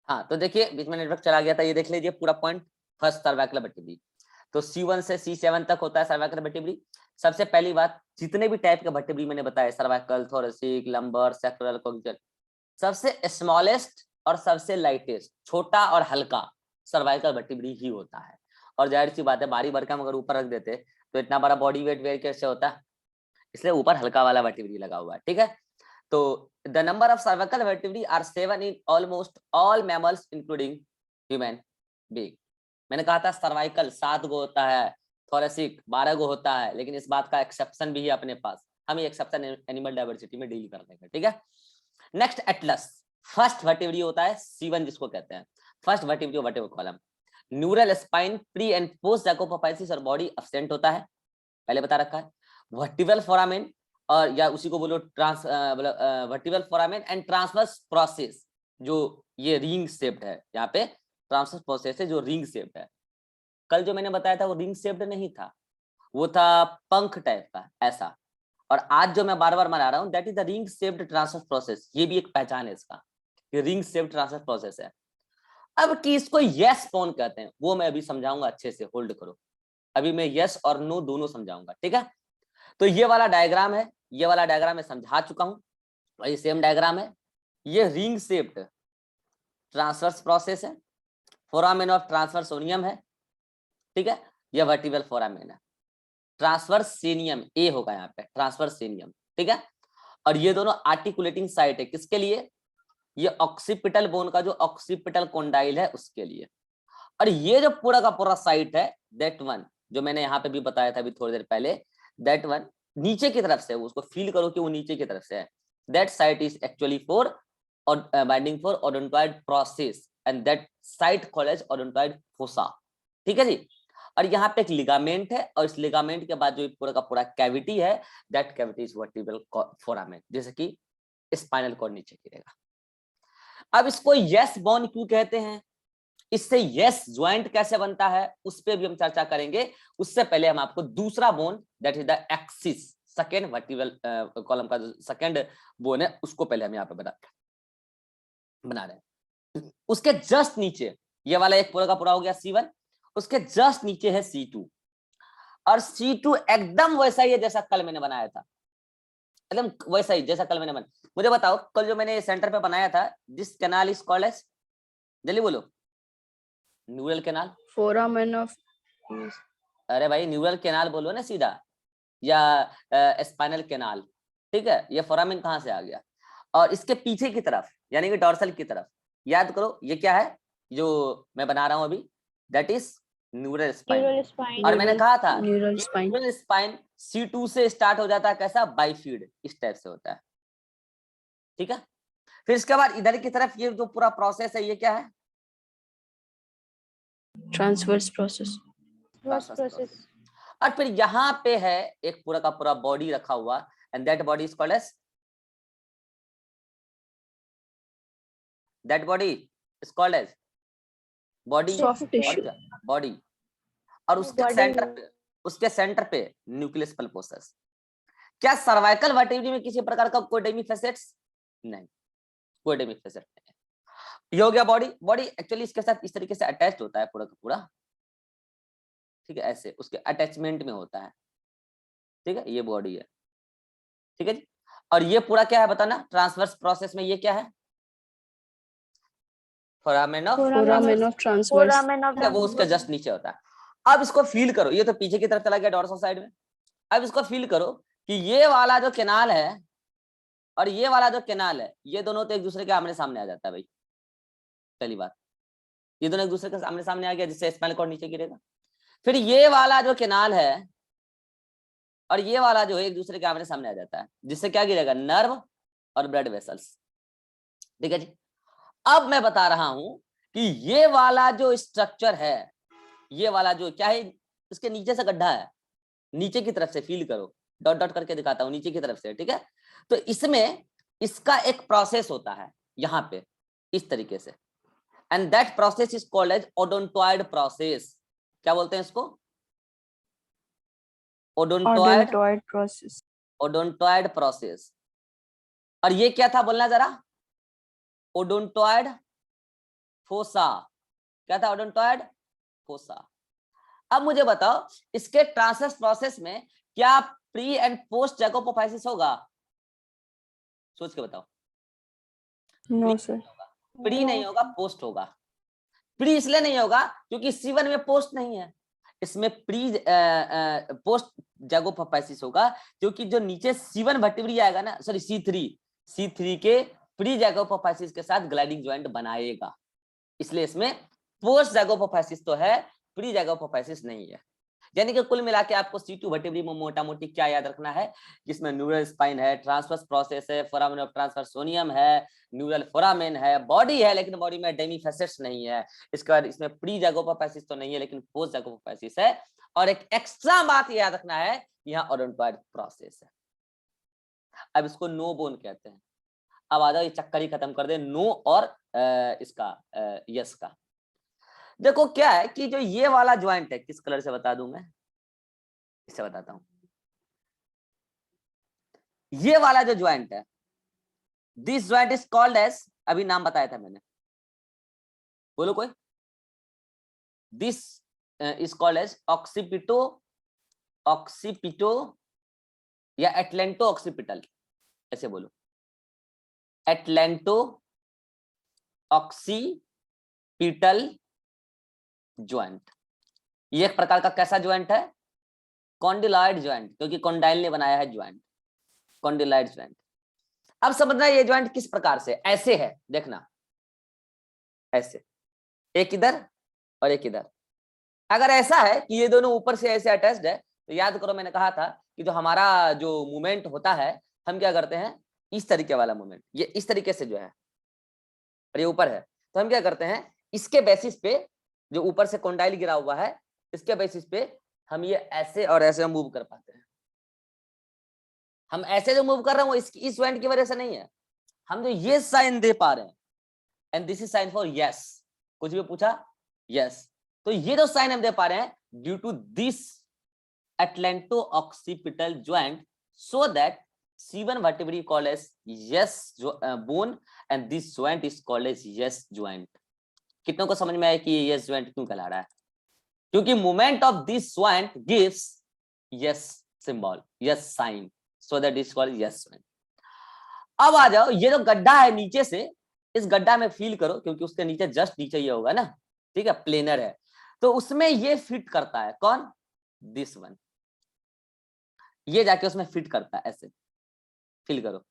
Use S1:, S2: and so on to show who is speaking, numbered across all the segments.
S1: हाँ तो देखिए बीच में नेटवर्क चला गया था, ये देख लीजिए पूरा पॉइंट फर्स्ट सर्वाइकल वर्टिब्री। तो C1 से C7 तक होता है सर्वाइकल वर्टिब्री। सबसे पहली बात, जितने भी टाइप के वर्टिब्री मैंने बताया, सर्वाइकल, थोरेसिक, लंबर, सैक्रल, कॉग्निटल, सबसे स्मॉलेस्ट और सबसे लाइटेस्ट, छोटा और हल्का सर्वाइकल वर्टिब्री ही होता है। और जाहिर सी बात है भारी भरकम अगर ऊपर रख देते तो इतना बड़ा बॉडी वेट वेट कैसे होता, इसलिए ऊपर हल्का वाला वर्टिब्री लगा हुआ है, ठीक है। तो the number of cervical vertebrae are 7 in almost all mammals including human being. मैंने कहा था सर्वाइकल 7 गो होता है, थोरेसिक 12 गो होता है, लेकिन इस बात का एक्सेप्शन भी है अपने पास, हम ये एक्सेप्शन एनिमल डाइवर्सिटी में डील कर लेंगे, ठीक है। नेक्स्ट एटलस, फर्स्ट वर्टिब्री होता है C1 जिसको कहते हैं, first vertebrae vertebral column. Neural spine pre and post zygapophysis और बॉडी अब्सेंट होता है, पहले बता रखा है। वर्टिब्रल फोरामेन और या उसी को बोलो vertebral foramen and transverse process, जो ये रिंग शेप्ड है, यहाँ पे ट्रांसवर्स प्रोसेस है जो रिंग शेप्ड है। कल जो मैंने बताया था वो रिंग शेप्ड नहीं था, वो था पंख टाइप का ऐसा। और आज जो मैं बार बार बना रहा हूँ that is the ring shaped transverse process, ये भी एक पहचान है इसका, ये रिंग शेप्ड ट्रांसवर्स प्रोसेस है। अब कि इसको यस बोन कहते हैं वो मैं अभी समझाऊंगा, अच्छे से होल्ड करो, अभी मैं यस और नो दोनों समझाऊंगा, ठीक है। तो ये वाला डायग्राम है, ये वाला डायग्राम मैं समझा चुका हूं, और ये सेम डायग्राम है। ये रिंग शेप्ड ट्रांसवर्स प्रोसेस है, फोरामेन ऑफ ट्रांसवर्सोनियम है, ठीक है। ये वर्टिब्रल फोरामेन है, ट्रांसवर्सेनियम ए होगा यहाँ पे, ट्रांसवर्सेनियम, ठीक है। और ये दोनों आर्टिकुलेटिंग साइट है किसके लिए, ये ऑक्सीपिटल बोन का जो ऑक्सीपिटल कोंडाइल है उसके लिए। और ये जो पूरा का पूरा साइट है दैट वन, जो मैंने यहाँ पे भी बताया था अभी थोड़ी देर पहले, दैट वन नीचे की तरफ से, उसको फील करो कि वो नीचे की तरफ से है। That site is actually for binding for odontoid process and that site called as odontoid fossa, ठीक है जी। और यहाँ पे एक लिगामेंट है, और इस लिगामेंट के बाद जो पूरा का पूरा कैविटी है that cavity is vertebral foramen, जैसे कि स्पाइनल कॉर्ड नीचे गिरेगा। अब इसको यस बोन क्यों कहते हैं, इससे यस ज्वाइंट कैसे बनता है उस पर भी हम चर्चा करेंगे। उससे पहले हम आपको दूसरा bone that is the axis, second vertebral column का जो सेकेंड बोन है उसको पहले हम यहाँ पे बना रहे हैं। उसके जस्ट नीचे ये वाला एक पूरा का पूरा हो गया C1, उसके जस्ट नीचे है C2, और C2 एकदम वैसा ही है जैसा कल मैंने बनाया था, एकदम वैसा ही जैसा कल मैंने बनाया। मुझे बताओ कल जो मैंने सेंटर पे बनाया था, this canal is called as, जल्दी बोलो, न्यूरल कैनाल,
S2: फोरामेन ऑफ,
S1: अरे भाई न्यूरल कैनाल बोलो ना सीधा, या स्पाइनल कैनाल, ठीक है। ये फोरामेन कहाँ से आ गया, और इसके पीछे की तरफ यानी कि डॉर्सल की तरफ याद करो ये क्या है जो मैं बना रहा हूं अभी, दैट इज न्यूरल स्पाइन। और मैंने कहा था
S2: neural spine,
S1: neural spine C2 से स्टार्ट हो जाता है, कैसा, बाइफीड, इस टाइप से होता है, ठीक है। फिर इसके बाद इधर की तरफ ये जो पूरा प्रोसेस है ये क्या है,
S2: ट्रांसवर्स प्रोसेस,
S1: और फिर यहाँ पे है एक पूरा का पूरा बॉडी रखा हुआ, and that body is called as, that body is called as body,
S2: soft tissue,
S1: body. और उसके सेंटर पे न्यूक्लियस पल्पोसस। क्या सर्वाइकल वर्टिब्री में किसी प्रकार का कोई डेमी फैसेट्स नहीं, कोई डेमी फैसेट नहीं है। ये हो गया बॉडी। बॉडी एक्चुअली इसके साथ इस तरीके से अटैच्ड होता है पूरा का पूरा, ठीक है, ऐसे उसके अटैचमेंट में होता है, ठीक है, ये बॉडी है, ठीक है जी। और ये पूरा क्या है बताना, ट्रांसवर्स प्रोसेस में ये क्या है, फोरामेन ऑफ
S2: ट्रांसवर्स,
S1: वो उसके जस्ट नीचे होता है। अब इसको फील करो, ये तो पीछे की तरफ चला गया डोर्सल साइड में। अब इसको फील करो कि ये वाला जो कैनाल है और ये वाला जो कैनाल है, ये दोनों तो एक दूसरे के आमने सामने आ जाता है भाई, पहली बात, ये दोनों एक दूसरे के आमने सामने आ गया जिससे स्पाइनल कॉर्ड नीचे गिरेगा। फिर ये वाला जो कैनाल है और ये वाला जो है एक दूसरे के आमने सामने आ जाता है, जिससे क्या गिरेगा, नर्व और ब्लड वेसल्स, ठीक है जी। अब मैं बता रहा हूं कि ये वाला जो स्ट्रक्चर है, ये वाला जो क्या है, इसके नीचे से गड्ढा है, नीचे की तरफ से फील करो, डॉट डॉट करके दिखाता हूं, नीचे की तरफ से, ठीक है। तो इसमें इसका एक प्रोसेस होता है यहां पे इस तरीके से, and that process is called as odontoid process. क्या बोलते हैं इसको, ओडोंटॉइड
S2: प्रोसेस,
S1: ओडोंटॉइड प्रोसेस। और ये क्या था बोलना जरा, ओडोंटॉइड फोसा, क्या था ओडोंटॉइड फोसा। अब मुझे बताओ इसके ट्रांसवर्स प्रोसेस में क्या प्री एंड पोस्ट जैकोपोफाइसिस होगा, सोच के बताओ।
S2: No, sir.
S1: प्री नहीं होगा, पोस्ट होगा। प्री इसलिए नहीं होगा क्योंकि C1 में पोस्ट नहीं है, इसमें प्री पोस्ट जैकोपोफाइसिस होगा क्योंकि जो नीचे C1 वर्टिब्री आएगा ना, सॉरी C3 के प्री जैकोपोफाइसिस के साथ ग्लाइडिंग ज्वाइंट बनाएगा, इसलिए इसमें पोस्ट जैकोपोफाइसिस तो है, प्री जैकोपोफाइसिस नहीं है। यानी कि कुल मिला के आपको C2 वर्टिब्री में मोटा मोटी क्या याद रखना है, जिसमें न्यूरल स्पाइन है, ट्रांसवर्स प्रोसेस है, फोरामेन ऑफ ट्रांसवर्सोनियम है, न्यूरल फोरामेन है, बॉडी है लेकिन बॉडी में डेमी फैसेट्स नहीं है। इसके बाद इसमें प्री जैकोपोफाइसिस तो नहीं है लेकिन पोस्ट जैकोपोफाइसिस है। और एक एक्स्ट्रा बात याद रखना है, यहाँ ओडोंटॉइड प्रोसेस है। अब इसको नो बोन कहते हैं। अब आ जाओ ये चक्कर ही खत्म कर दे नो और इसका यस का। देखो क्या है कि जो ये वाला ज्वाइंट है, किस कलर से बता दूं मैं, इससे बताता हूं। ये वाला जो ज्वाइंट है, this joint is called as, अभी नाम बताया था मैंने, बोलो कोई। This is called as occipito या एटलेंटो ऑक्सीपिटल, ऐसे बोलो, एटलेंटो ऑक्सीपिटल ज्वाइंट। ये एक प्रकार का कैसा ज्वाइंट है, कॉन्डिलॉइड ज्वाइंट, क्योंकि कॉन्डाइल ने बनाया है ज्वाइंट, कॉन्डिलॉइड ज्वाइंट। अब समझना ये ज्वाइंट किस प्रकार से, ऐसे है, देखना ऐसे, एक इधर और एक इधर। अगर ऐसा है कि ये दोनों ऊपर से ऐसे अटैच्ड है, तो याद करो मैंने कहा था कि जो हमारा जो मूवमेंट होता है, हम क्या करते हैं, इस तरीके वाला मूवमेंट, ये इस तरीके से जो है और ये ऊपर है, तो हम क्या करते हैं, इसके बेसिस पे, जो ऊपर से कॉन्डाइल गिरा हुआ है, इसके बेसिस पे हम ये ऐसे और ऐसे मूव कर पाते हैं। हम ऐसे जो मूव कर रहे हैं वो इस ज्वाइंट की वजह से नहीं है, हम जो ये साइन दे पा रहे हैं, and this is sine for yes, कुछ भी पूछा यस, तो ये जो साइन हम दे पा रहे हैं due to this atlanto occipital joint, so that C1 vertebrae called as yes bone and this joint is called as yes joint। कितनों को समझ में आया कि ये yes joint क्यों कहला रहा है, क्योंकि movement of this joint gives yes symbol, yes sign, so that is called yes joint। अब आ जाओ, ये जो गड्ढा है नीचे से, इस गड्ढा में फील करो, क्योंकि उसके नीचे जस्ट नीचे ये होगा ना, ठीक है, प्लेनर है, तो उसमें ये फिट करता है, कौन, दिस वन, ये जाके उसमें फिट करता है, ऐसे फील करो,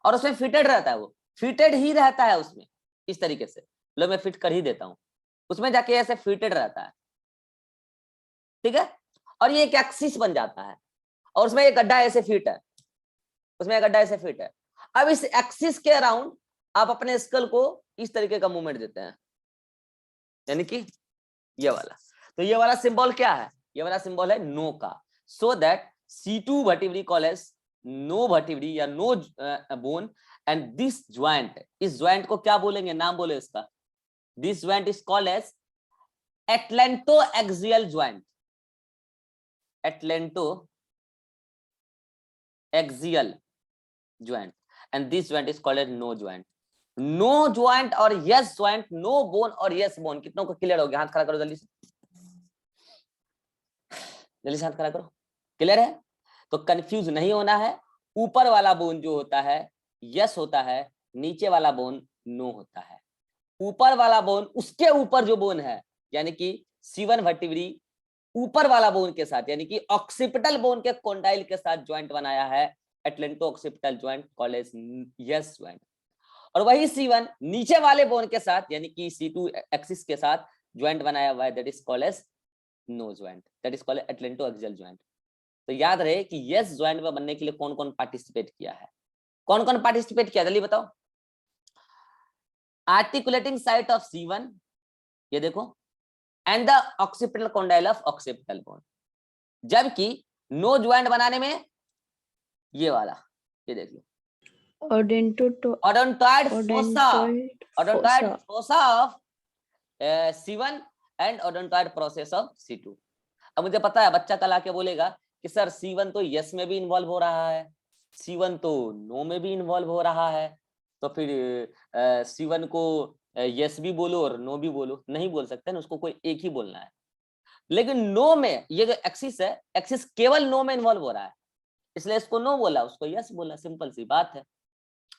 S1: और उसमें फिटेड रहता है, वो फिटेड ही रहता है उसमें, इस तरीके से, लो मैं फिट कर ही देता हूं, उसमें जाके ऐसे फिटेड रहता है, ठीक है, और ये एक एक्सिस बन जाता है, और उसमें एक गड्ढा ऐसे फिट है, उसमें एक गड्ढा ऐसे फिट है। अब इस एक्सिस के अराउंड आप अपने स्कल को इस तरीके का मूवमेंट देते हैं, यानी कि ये वाला, तो ये वाला सिंबल क्या है, ये वाला सिंबल है नो का, so that C2 vertebrae called as no vertebrae या no bone, and this joint, इस ज्वाइंट को क्या बोलेंगे, नाम बोले इसका, this joint is called as atlanto axial joint, atlanto axial joint, and this joint is called as no joint. No joint और yes joint, no bone और yes bone, कितनों को क्लियर हो गया, हाथ खड़ा करो जल्दी से, जल्दी से हाथ खड़ा करो, क्लियर है। तो कंफ्यूज नहीं होना है, ऊपर वाला बोन जो होता है यस होता है, नीचे वाला बोन नो होता है। ऊपर वाला बोन, उसके ऊपर जो बोन है, यानी कि C1 वर्टिब्री ऊपर वाला बोन के साथ, यानी कि ऑक्सीपिटल बोन के कॉन्डाइल के साथ ज्वाइंट बनाया है, atlanto occipital joint called as yes joint. और वही C1 नीचे वाले बोन के साथ, यानी कि C2 एक्सिस के साथ ज्वाइंट बनाया हुआ है, that is called as no joint, that is called atlanto axial joint. तो याद रहे कि यस ज्वाइंट में बनने के लिए कौन कौन पार्टिसिपेट किया है, कौन कौन पार्टिसिपेट किया, जल्दी बताओ। आर्टिकुलेटिंग साइट ऑफ C1, ये देखो, and the occipital condyle of occipital bone, जबकि नो ज्वाइंट बनाने में ये वाला, ये देख लो, odontoid fossa of C1 and odontoid process of C2। अब मुझे पता है बच्चा कल आके बोलेगा कि सर C1 तो यस में भी इन्वॉल्व हो रहा है, C1 तो नो में भी इन्वॉल्व हो रहा है, तो फिर C1 को यस भी बोलो और नो भी बोलो, नहीं बोल सकते ना, उसको कोई एक ही बोलना है। लेकिन नो में ये जो एक्सिस है, एक्सिस केवल नो में इन्वॉल्व हो रहा है, इसलिए इसको नो बोला, उसको यस बोला, सिंपल सी बात है।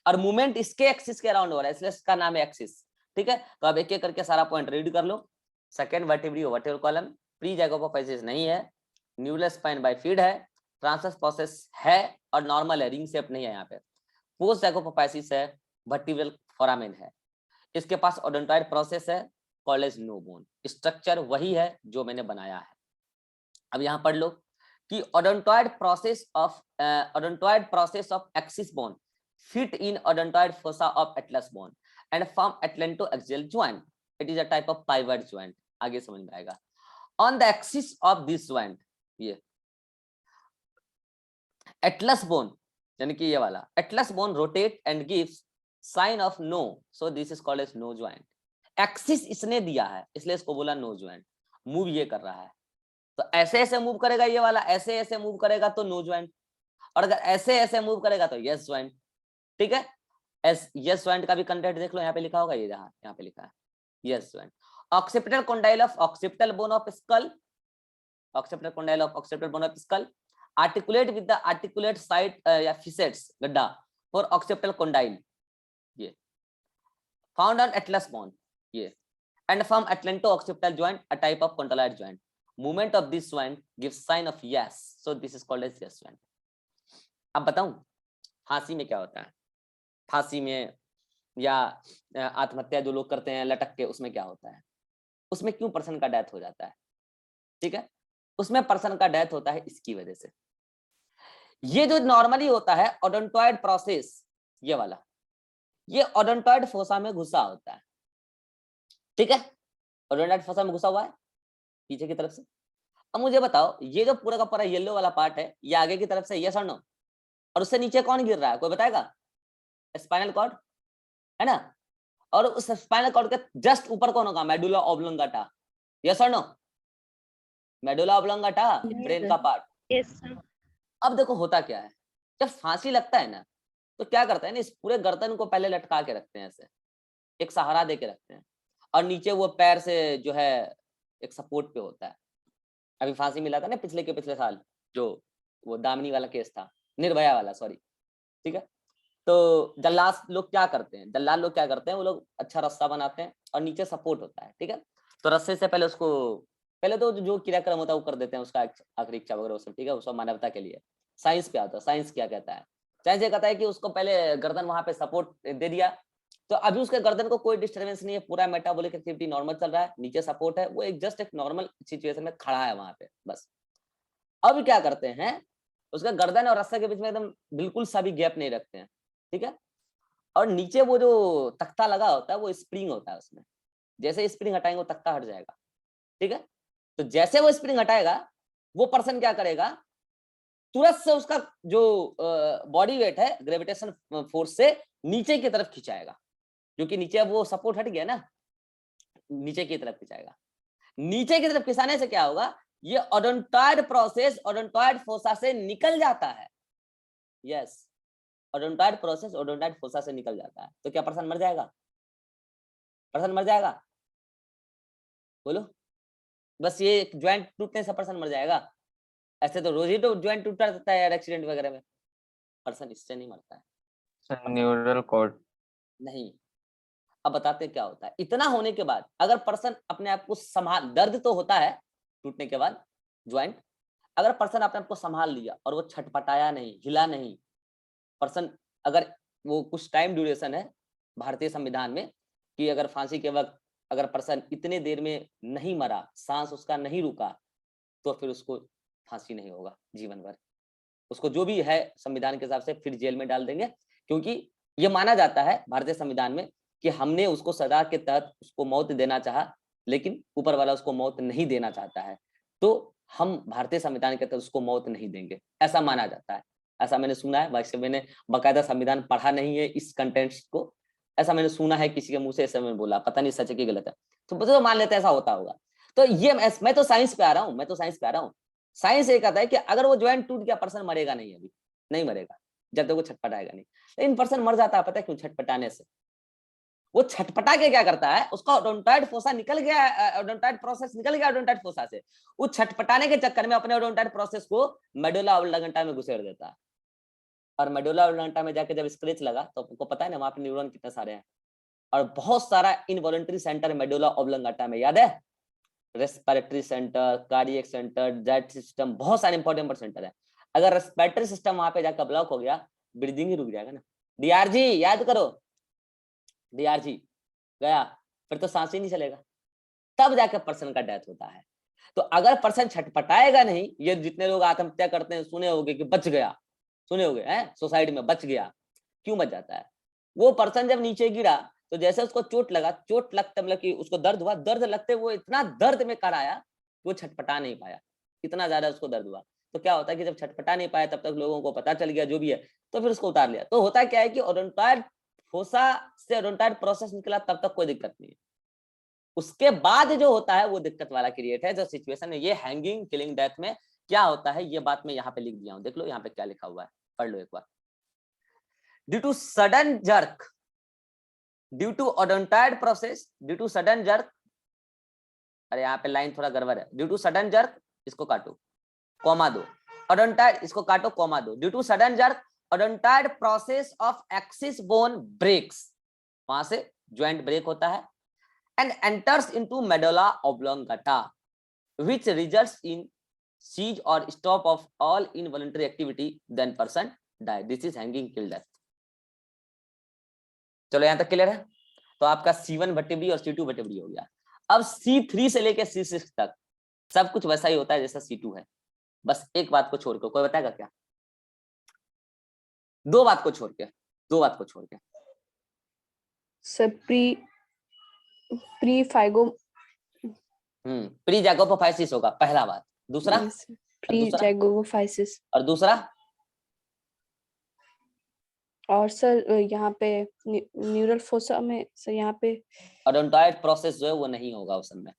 S1: और मूवमेंट इसके एक्सिस के अराउंड हो रहा है, इसलिए इसका नाम है एक्सिस। ठीक है, तो अब एक एक करके सारा पॉइंट रीड कर लो। Second vertebrae vertebral column, pre zygapophysis नहीं है, न्यूरल स्पाइन बाय फीड है, ट्रांसवर्स प्रोसेस है और नॉर्मल है, रिंग शेप नहीं है यहाँ पे। पोस्ट जैकोपोफाइसिस है, वर्टिब्रल फोरामेन है, इसके पास ओडोंटॉइड प्रोसेस है, called as no bone. Structure वही है जो मैंने बनाया है। अब यहाँ पढ़ लो कि odontoid process of axis bone fit in odontoid fossa of atlas bone and form atlantoaxial joint. It is a type of pivot joint. आगे समझ में आएगा। On the axis of this joint, ये atlas bone यानी कि ये वाला atlas bone rotate and gives sign of no, so this is called as no joint. Axis इसने दिया है, इसलिए इसको बोला no joint. मूव ये कर रहा है, तो ऐसे ऐसे मूव करेगा ये वाला, ऐसे ऐसे मूव करेगा तो no joint, और अगर ऐसे ऐसे मूव करेगा तो yes joint। ठीक है, यस जॉइंट का भी कंटेंट देख लो, यहाँ पे लिखा होगा, ये जहां यहाँ पे लिखा है yes joint. Occipital condyle of occipital bone of skull, occipital condyle of occipital bone of skull articulate with the articulate side या फिसेट्स गड्ढा फॉर ऑक्सिपिटल कंडाइल, ये फाउंड ऑन एटलस बोन, ये and from atlanto occipital joint a type of condyloid joint. Movement of this joint gives sign of yes, so this is called as yes joint. अब बताऊं फांसी में क्या होता है, फांसी में या आत्महत्या जो लोग करते हैं लटक के, उसमें क्या होता है, उसमें क्यों पर्सन का डेथ हो जाता है? ठीक है, उसमें पर्सन का डेथ होता है इसकी वजह से। ये जो नॉर्मली होता है ओडोंटॉइड प्रोसेस, ये वाला, ये ओडोंटॉइड फोसा में घुसा होता है। ठीक है, ओडोंटॉइड फोसा में घुसा हुआ है पीछे की तरफ से। अब मुझे बताओ, ये जो पूरा का पूरा येलो वाला पार्ट है, ये आगे की तरफ से यस और नो, और उससे नीचे कौन गिर रहा है, कोई बताएगा? स्पाइनल कॉर्ड है ना, और उस स्पाइनल कॉर्ड के जस्ट ऊपर कौन होगा? मेडुला ऑब्लोंगाटा, यस और नो? मेडुला ऑब्लोंगाटा ब्रेन का पार्ट।
S3: Yes sir.
S1: अब देखो होता क्या है, जब फांसी लगता है ना, तो क्या करते हैं ना, इस पूरे गर्दन को पहले लटका के रखते हैं, ऐसे एक सहारा दे के रखते हैं, और नीचे वो पैर से जो है एक सपोर्ट पे होता है। अभी फांसी मिला था ना पिछले साल, जो वो दामिनी वाला केस था, निर्भया वाला, सॉरी। ठीक है, तो जल्लाद लोग क्या करते हैं, वो लोग अच्छा रास्ता बनाते हैं और नीचे सपोर्ट होता है। ठीक है, तो रस्से से पहले उसको, पहले तो जो क्रियाक्रम होता है वो कर देते हैं, उसका आखिरी इच्छा वगैरह सब। ठीक है, वो सब मानवता के लिए। साइंस पे आता है, साइंस क्या कहता है? साइंस ये कहता है कि उसको पहले गर्दन वहां पे सपोर्ट दे दिया, तो अभी उसके गर्दन को कोई डिस्टर्बेंस नहीं है, पूरा मेटाबॉलिक एक्टिविटी नॉर्मल चल रहा है, नीचे सपोर्ट है, वो एक जस्ट एक नॉर्मल सिचुएशन में खड़ा है वहां पे, बस। अब क्या करते हैं, उसका गर्दन और रस्से के बीच में एकदम बिल्कुल सा भी गैप नहीं रखते हैं। ठीक है, और नीचे वो जो तख्ता लगा होता है वो स्प्रिंग होता है, उसमें जैसे स्प्रिंग हटाएंगे वो तख्ता हट जाएगा। ठीक है, तो जैसे वो स्प्रिंग हटाएगा, वो पर्सन क्या करेगा, तुरंत से उसका जो बॉडी वेट है ग्रेविटेशन फोर्स से नीचे की तरफ खिंचाएगा, क्योंकि नीचे अब वो सपोर्ट हट गया ना, नीचे की तरफ खिंचाएगा। नीचे की तरफ खिंचाने से क्या होगा, ये ओडोंटॉइड प्रोसेस ओडोंटॉइड फोसा से निकल जाता है। Yes, odontoid process odontoid fossa से निकल जाता है, तो क्या पर्सन मर जाएगा? पर्सन मर जाएगा? बोलो, बस ये ज्वाइंट टूटने से पर्सन मर जाएगा? ऐसे तो रोज ही तो ज्वाइंट टूटता रहता है यार, एक्सीडेंट वगैरह में, पर्सन इससे नहीं मरता है।
S4: न्यूरल कॉर्ड
S1: नहीं, अब बताते हैं क्या होता है। इतना होने के बाद अगर पर्सन अपने आप को संभाल, दर्द तो होता है टूटने के बाद ज्वाइंट, अगर पर्सन अपने आप को संभाल लिया और वो छटपटाया नहीं, हिला नहीं, पर्सन अगर वो कुछ टाइम ड्यूरेशन है भारतीय संविधान में कि अगर फांसी के वक्त अगर पर्सन इतने देर में नहीं मरा, सांस उसका नहीं रुका, तो फिर उसको फांसी नहीं होगा जीवन भर। उसको जो भी है संविधान के हिसाब से फिर जेल में डाल देंगे, क्योंकि ये माना जाता है भारतीय संविधान में कि हमने उसको सजा के तहत उसको मौत देना चाहा, लेकिन ऊपर वाला उसको मौत नहीं देना चाहता है, तो हम भारतीय संविधान के तहत उसको मौत नहीं देंगे, ऐसा माना जाता है। ऐसा मैंने सुना है, वैसे मैंने बाकायदा संविधान पढ़ा नहीं है इस कंटेंट्स को, ऐसा मैंने सुना है किसी के मुंह से, ऐसा मैंने बोला, पता नहीं सच है कि गलत है, तो मान लेते हैं ऐसा होता होगा। तो ये मैं तो साइंस पे आ रहा हूँ, साइंस ये कहता है कि अगर वो ज्वाइंट टूट गया पर्सन मरेगा नहीं, अभी नहीं मरेगा, जब तक वो छटपटाएगा नहीं। लेकिन पर्सन मर जाता है, पता है क्यों? छटपटाने से। वो छटपटा के क्या करता है, उसका ओडोंटॉइड फोसा निकल गया, ओडोंटॉइड प्रोसेस निकल गया ओडोंटॉइड फोसा से, वो छटपटाने के चक्कर में अपने ओडोंटॉइड प्रोसेस को मेडुला ऑब्लांगेटा में घुसेड़ देता है। और मेडुला ऑब्लांगेटा में जाके जब स्क्रैच लगा तो आपको पता है ना वहां पे न्यूरॉन कितने सारे हैं, और बहुत सारा इनवॉलंटरी सेंटर मेडुला ऑब्लांगेटा में, याद है? Respiratory centre, cardiac centre, jet system, बहुत सारे इंपॉर्टेंट सेंटर है। अगर रेस्पिरेटरी सिस्टम वहां पे जाकर ब्लॉक हो गया, ब्रीदिंग ही रुक जाएगा ना। डीआरजी याद करो, डीआरजी गया, फिर तो सांस ही नहीं चलेगा, तब जाकर पर्सन का डेथ होता है। तो अगर पर्सन छटपटाएगा नहीं, ये जितने लोग आत्महत्या करते हैं सुने होगे कि बच गया, सुने होगे हैं सोसाइटी में, बच गया, क्यों बच जाता है? वो पर्सन जब नीचे गिरा तो जैसे उसको चोट लगा, चोट लगते मतलब कि उसको दर्द हुआ, दर्द लगते वो इतना दर्द में कराया कि वो छटपटा नहीं पाया, इतना ज्यादा उसको दर्द हुआ। तो क्या होता है कि जब छटपटा नहीं पाया तब तक लोगों को पता चल गया जो भी है, तो फिर उसको उतार लिया। तो होता क्या है कि ओडोंटॉइड फोसा से ओडोंटॉइड प्रोसेस निकला तब तक कोई दिक्कत नहीं है, उसके बाद जो होता है वो दिक्कत वाला क्रिएट है, जो सिचुएशन है। ये हैंगिंग किलिंग डेथ में क्या होता है, ये बात मैं यहाँ पे लिख दिया हूँ, देख लो यहाँ पे क्या लिखा हुआ है, पढ़ लो एक बार। Due to sudden jerk, due to odontoid process, due to sudden jerk, अरे यहाँ पे लाइन थोड़ा गड़बड़ है, ड्यू टू सडन जर्क, इसको काटो, कॉमा दो, ओडोंटॉइड इसको काटो, कॉमा दो, due to sudden jerk odontoid process of axis bone breaks, वहां से ज्वाइंट ब्रेक होता है, and enters into medulla oblongata, which results in siege or stop of all involuntary activity, then person die. This is hanging kill death. चलो यहां तक clear है? तो आपका C1 वर्टिब्री और C2 वर्टिब्री हो गया। अब C3 से लेकर C6 तक सब कुछ वैसा ही होता है जैसा C2 है, बस एक बात को छोड़कर। कोई बताएगा क्या? दो बात को छोड़ के, दो बात को छोड़ के।
S2: सर प्री फाइगो
S1: प्री जैगोपोफाइसिस होगा पहला बात, दूसरा
S2: प्री जैगोपोफाइसिस,
S1: और दूसरा
S2: और सर यहाँ पे न्यूरल फोसा में सर यहाँ पे
S1: ओडोंटॉइड प्रोसेस जो है वो नहीं होगा उस समय,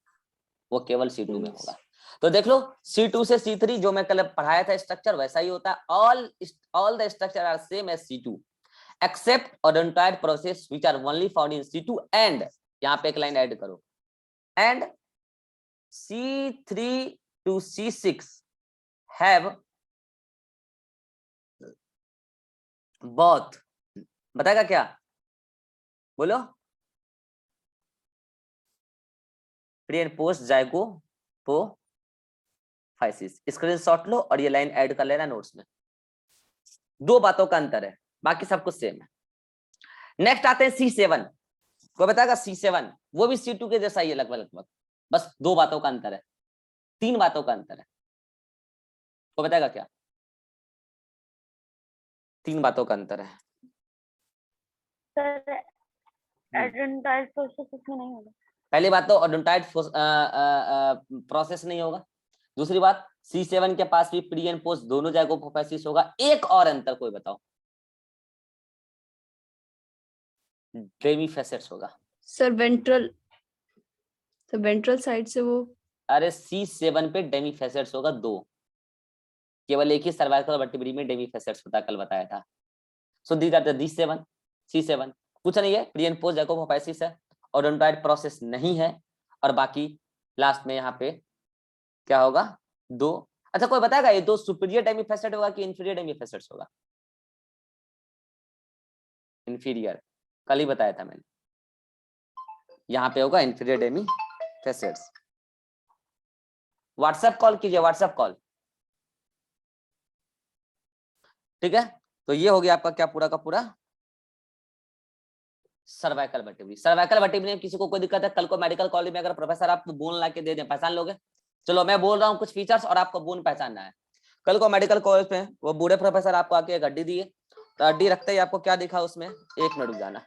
S1: वो केवल C2 में होगा। तो देख लो C2 से C3 जो मैं कल पढ़ाया था स्ट्रक्चर वैसा ही होता है, all the structure are same as C2 except odontoid process which are only found in C2 and, यहाँ पे एक लाइन ऐड करो, and C3 to C6 have both, बताएगा क्या? बोलो। Pre and post zygapophysis, screenshot लो और ये लाइन ऐड कर लेना नोट्स में। दो बातों का अंतर है, बाकी सब कुछ सेम है। नेक्स्ट आते हैं C7, कोई बताएगा? C7 वो भी C2 के जैसा ही है लगभग लगभग, बस दो बातों का अंतर है, तीन बातों का अंतर है। कोई बताएगा क्या? तीन बातों का अंतर है।
S3: सर ओडोंटॉइड प्रोसेस इसमें नहीं होगा।
S1: पहली बात तो ओडोंटॉइड प्रोसेस नहीं होगा, दूसरी बात C7 के पास भी प्री एंड पोस्ट दोनों जैगोपोफाइसिस होगा। एक और अंतर कोई बताओ? डेमीफेसेट्स होगा।
S2: सर वेंट्रल साइड से वो,
S1: अरे C7 पे डेमीफेसेट्स होगा दो, केवल एक ही सर्वाइकल वर्टिब्री में डेमीफेसेट्स होता, कल बताया था। So these are the D7 C7, कुछ नहीं है, प्री एंड पोस्ट जैगोपोफाइसिस है, ओडोंटॉइड प्रोसेस नहीं है, और बाकी लास्ट में यहाँ पे क्या होगा? दो। अच्छा कोई बताएगा ये दो सुपीरियर डेमीफेसेट होगा कि इंफीरियर डेमीफेसेट्स होगा? इंफीरियर, कल ही बताया था मैंने, यहाँ पे होगा इंफीरियर डेमीफेसेट्स। व्हाट्सएप कॉल कीजिए, व्हाट्सएप कॉल, ठीक है? तो ये हो गया आपका क्या पूरा का पूरा सर्वाइकल वर्टिब्री। सर्वाइकल वर्टिब्री में किसी को कोई दिक्कत है? कल को मेडिकल कॉलेज में अगर प्रोफेसर आपको बोन ला के दे दें, पहचान लोगे? चलो मैं बोल रहा हूँ कुछ फीचर्स और आपको बोन पहचानना है। कल को मेडिकल कॉलेज में वो बूढ़े प्रोफेसर आपको आके एक हड्डी दिए, तो हड्डी रखते ही आपको क्या दिखा उसमें? एक मिनट रुक जाना।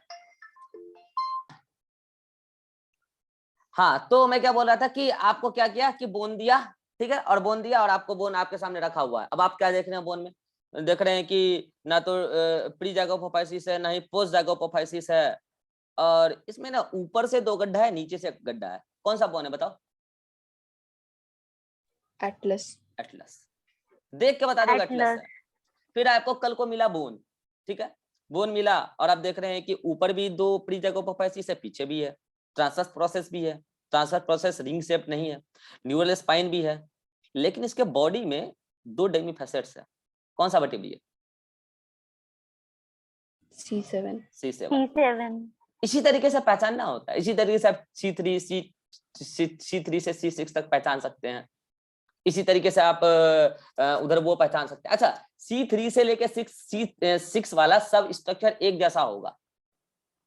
S1: हाँ, तो मैं क्या बोल रहा था कि आपको क्या किया कि बोन दिया, ठीक है, और बोन दिया और आपको बोन आपके सामने रखा हुआ है। अब आप क्या देख रहे हैं बोन में? देख रहे हैं कि ना तो प्री जैगोपोफाइसिस है, ना ही पोस्ट जैगोपोफाइसिस है, और इसमें ना ऊपर से दो गड्ढा है, नीचे से एक गड्ढा है। कौन सा बोन है बताओ?
S2: एटलस।
S1: एटलस, देख के बता दो एटलस
S3: एटलस।
S1: है। फिर आपको कल को मिला बोन, ठीक है, बोन मिला और आप देख रहे हैं कि ऊपर भी 2 प्री जैकोपोफाइसिस है, पीछे भी है, ट्रांसवर्स प्रोसेस भी है, ट्रांसवर्स प्रोसेस रिंग शेप नहीं है, न्यूरल स्पाइन भी है, लेकिन इसके बॉडी में 2 डेमी फैसेट्स है। कौन सा वर्टिब्री है?
S2: C7
S1: C7।
S3: C7
S1: इसी तरीके से पहचानना होता है, इसी तरीके से आप C3 C3 से C6 तक पहचान सकते हैं, इसी तरीके से आप उधर वो पहचान सकते हैं। अच्छा, C3 से लेके 6 वाला सब स्ट्रक्चर एक जैसा होगा,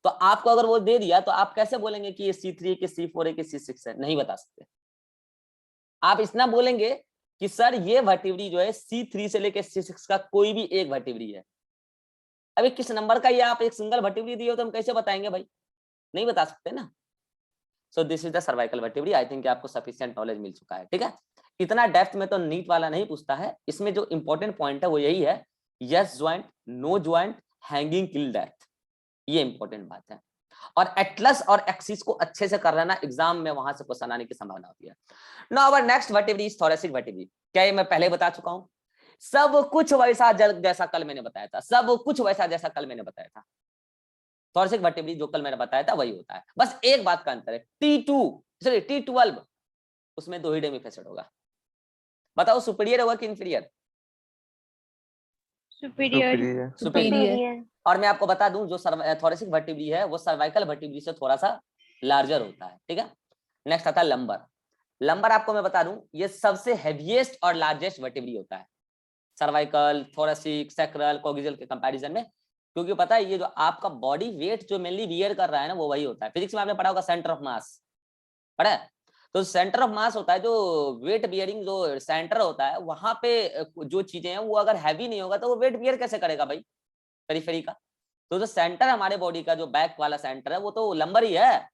S1: तो आपको अगर वो दे दिया तो आप कैसे बोलेंगे कि ये C3 है कि C4 है कि C6 है? नहीं बता सकते। आप इतना बोलेंगे कि सर ये वर्टिब्री जो है C3 से लेके C6 का कोई भी एक वर्टिब्री है। अभी किस नंबर का ये आप एक सिंगल वर्टिब्री दिए हो तो हम कैसे बताएंगे भाई? नहीं बता सकते ना। सो this is the cervical vertebrae. I think आपको सफिशिएंट नॉलेज मिल चुका है, ठीक है। इतना डेप्थ में तो नीट वाला नहीं पूछता है, इसमें जो इंपॉर्टेंट पॉइंट है वो यही है, yes joint, no joint, hanging kill death, ये इंपॉर्टेंट बात है। और एटलस और एक्सिस को अच्छे से कर लेना, एग्जाम में वहां से क्वेश्चन आने की संभावना होती है। Now our next vertebrae is thoracic vertebrae. क्या ये मैं पहले बता चुका हूं? सब कुछ वैसा जैसा कल मैंने बताया था, सब कुछ वैसा जैसा कल मैंने बताया था। थोरेसिक वर्टिब्री जो कल मैंने बताया था वही होता है, बस एक बात का अंतर है, T12 उसमें 2 ही डेमी फैसेट होगा। बताओ सुपीरियर होगा कि इंफीरियर?
S3: सुपीरियर
S2: सुपीरियर
S1: और मैं आपको बता दूं जो थोरेसिक वर्टिब्री है वो सर्वाइकल वर्टिब्री से थोड़ा सा लार्जर होता है, ठीक है। नेक्स्ट आता है लंबर। लंबर आपको मैं बता दूं ये सबसे हेवीएस्ट और लार्जेस्ट वर्टिब्री होता है सर्वाइकल, थोरेसिक, सैक्रल, कॉक्सियल के कंपैरिजन में, क्योंकि पता है ये जो आपका बॉडी वेट जो मेनली वियर कर रहा है ना वो वही होता है। फिजिक्स में आपने पढ़ा होगा सेंटर ऑफ मास, पढ़ा है? तो सेंटर ऑफ मास होता है जो वेट बियरिंग जो सेंटर होता है, वहां पे जो चीजें हैं वो अगर हैवी नहीं होगा तो वो वेट बियर कैसे करेगा भाई पेरिफेरी का? तो जो सेंटर हमारे बॉडी का जो बैक वाला सेंटर है वो तो लंबर ही है,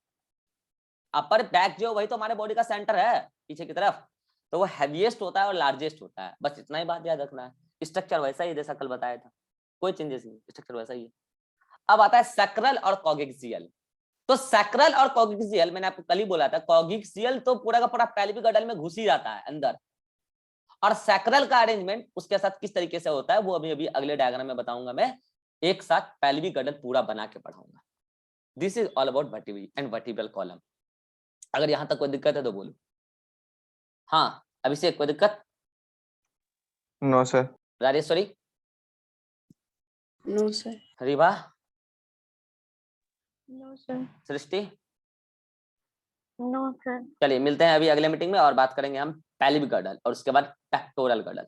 S1: अपर बैक जो वही तो हमारे बॉडी का सेंटर है पीछे की तरफ, तो वो हैवीएस्ट होता है और लार्जेस्ट होता है, बस इतना ही बात याद रखना है। स्ट्रक्चर वैसा ही जैसा कल बताया था, कोई चेंजेस नहीं, स्ट्रक्चर वैसा ही है। अब आता है सैक्रल और कॉक्सियल। तो सैक्रल और कॉक्सियल मैंने आपको कल ही बोला था, कॉक्सियल तो पूरा का पूरा पैल्विक गडल में घुस ही जाता है अंदर, और सैक्रल का अरेंजमेंट उसके साथ किस तरीके से होता है वो अभी अभी अगले डायग्राम में बताऊंगा मैं, एक साथ पैल्विक गडल पूरा बना के पढ़ाऊंगा। This is all about vertebrae and vertebral column. अगर यहां तक कोई दिक्कत है तो बोलो। हाँ अभिषेक कोई दिक्कत?
S4: No sir.
S1: Rajeshwari?
S2: No sir.
S1: Riva?
S3: No sir.
S1: Srishti?
S3: No sir.
S1: चलिए मिलते हैं अभी अगले मीटिंग में और बात करेंगे हम पैल्विक गडल और उसके बाद पेक्टोरल गडल।